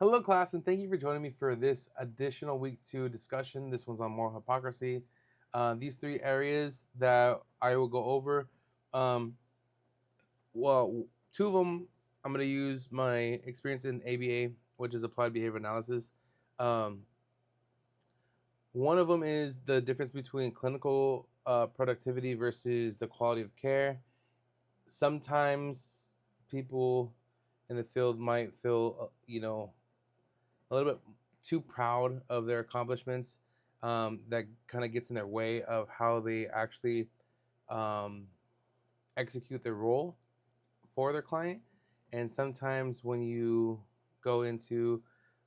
Hello, class, and thank you for joining me for this additional week 2 discussion. This one's on moral hypocrisy. These three areas that I will go over. Um, well, two of them I'm going to use my experience in ABA, which is applied behavior analysis. Um, One of them is the difference between clinical productivity versus the quality of care. Sometimes people in the field might feel, a little bit too proud of their accomplishments. That kind of gets in their way of how they actually um, execute their role for their client. And sometimes when you go into,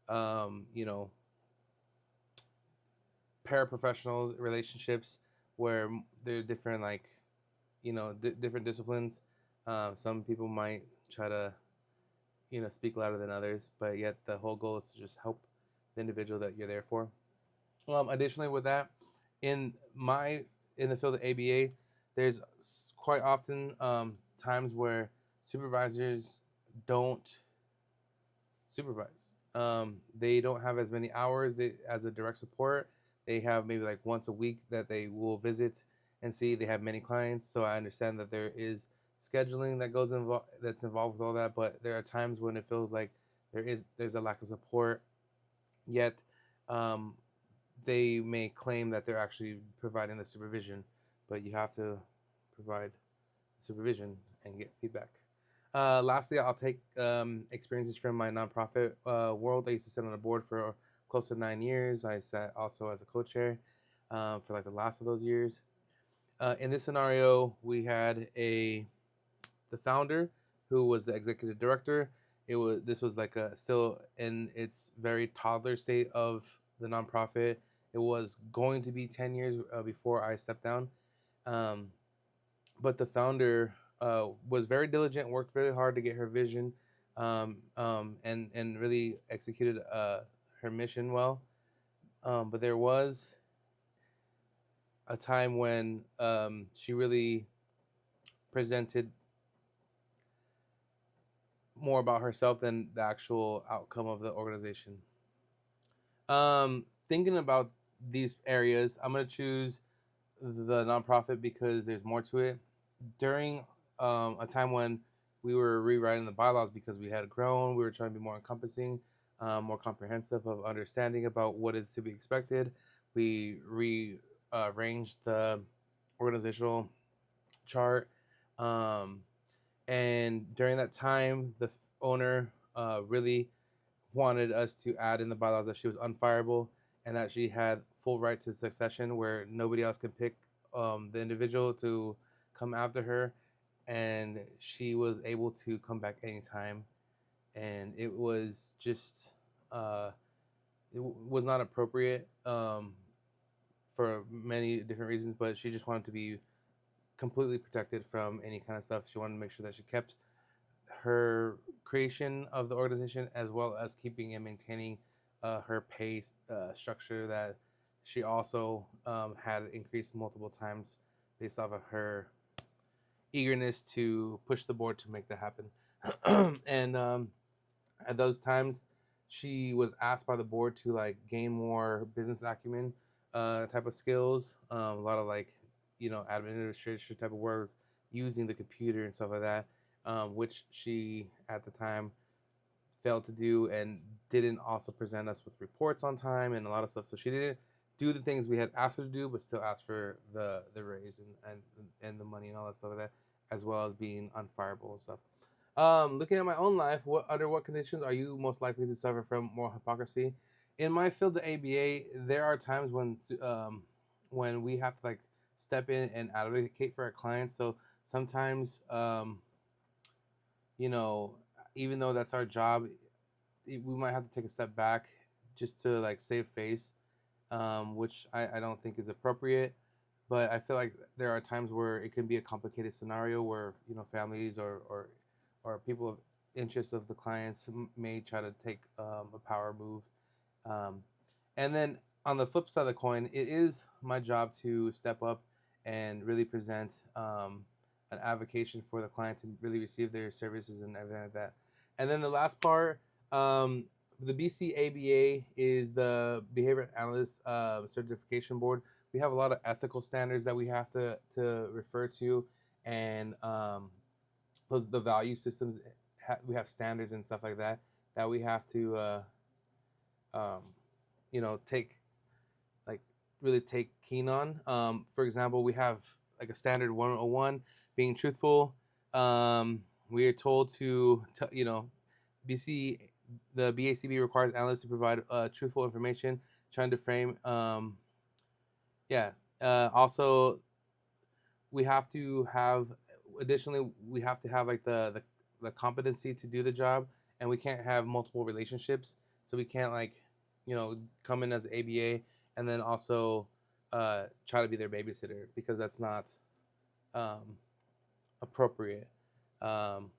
um, you know, paraprofessionals relationships where they're different, like, different disciplines, some people might try to, speak louder than others, but yet the whole goal is to just help the individual that you're there for. Additionally, with that, in my in the field of ABA, there's quite often times where supervisors don't supervise. They don't have as many hours as a direct support. They have maybe like once a week that they will visit and see. They have many clients, so I understand that there is scheduling that that's involved with all that. But there are times when it feels like there's a lack of support. Yet, um, they may claim that they're actually providing the supervision, but you have to provide supervision and get feedback. Lastly, I'll take experiences from my nonprofit world. I used to sit on a board for close to 9 years. I sat also as a co-chair for like the last of those years. In this scenario, we had the founder who was the executive director. This was like a still in its very toddler state of the nonprofit. It was going to be 10 years before I stepped down, um, but the founder was very diligent, worked very hard to get her vision, and really executed her mission well. But there was a time when she really presented more about herself than the actual outcome of the organization. Thinking about these areas, I'm going to choose the nonprofit because there's more to it. During a time when we were rewriting the bylaws because we had grown, we were trying to be more encompassing, more comprehensive of understanding about what is to be expected. We rearranged the organizational chart. Um, and during that time, the owner really wanted us to add in the bylaws that she was unfireable and that she had full right to succession where nobody else can pick the individual to come after her, and she was able to come back anytime. And it was just was not appropriate for many different reasons, but she just wanted to be completely protected from any kind of stuff. She wanted to make sure that she kept her creation of the organization as well as keeping and maintaining her pay structure that she also had increased multiple times based off of her eagerness to push the board to make that happen. And at those times, she was asked by the board to like gain more business acumen type of skills, a lot of like administration type of work, using the computer and stuff like that, which she at the time failed to do and didn't also present us with reports on time and a lot of stuff. So she didn't do the things we had asked her to do, but still asked for the raise and the money and all that stuff like that, as well as being unfireable and stuff. Looking at my own life, under what conditions are you most likely to suffer from moral hypocrisy? In my field, the ABA, there are times when we have to like step in and advocate for our clients. So sometimes, you know, even though that's our job, we might have to take a step back just to like save face, which I don't think is appropriate. But I feel like there are times where it can be a complicated scenario where families or people of interest of the clients may try to take a power move. Um, and then on the flip side of the coin, it is my job to step up and really present an advocacy for the client to really receive their services and everything like that. And then the last part, um, the BCABA is the Behavior Analyst Certification Board. We have a lot of ethical standards that we have to refer to, and the value systems. We have standards and stuff like that that we have to, um, take like really take keen on. For example, we have like a standard 101, being truthful. We are told BC the BACB requires analysts to provide truthful information, trying to frame. Yeah. Also, we have to have. Additionally, we have to have like the competency to do the job, and we can't have multiple relationships. So we can't come in as ABA and then also try to be their babysitter, because that's not um, appropriate. Um,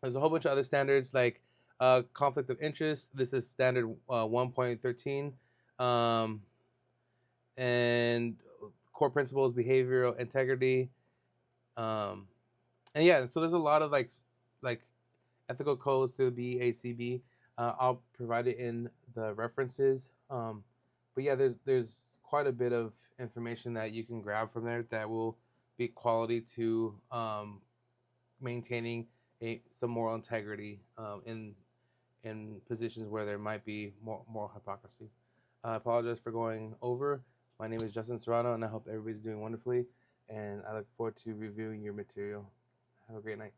there's a whole bunch of other standards like conflict of interest. This is standard 1.13. Um, and core principles, behavioral integrity. Um, and yeah, so there's a lot of like ethical codes to the BACB. I'll provide it in the references. But yeah, there's quite a bit of information that you can grab from there that will be quality to maintaining some moral integrity in positions where there might be moral hypocrisy. I apologize for going over. My name is Justin Serrano, and I hope everybody's doing wonderfully. And I look forward to reviewing your material. Have a great night.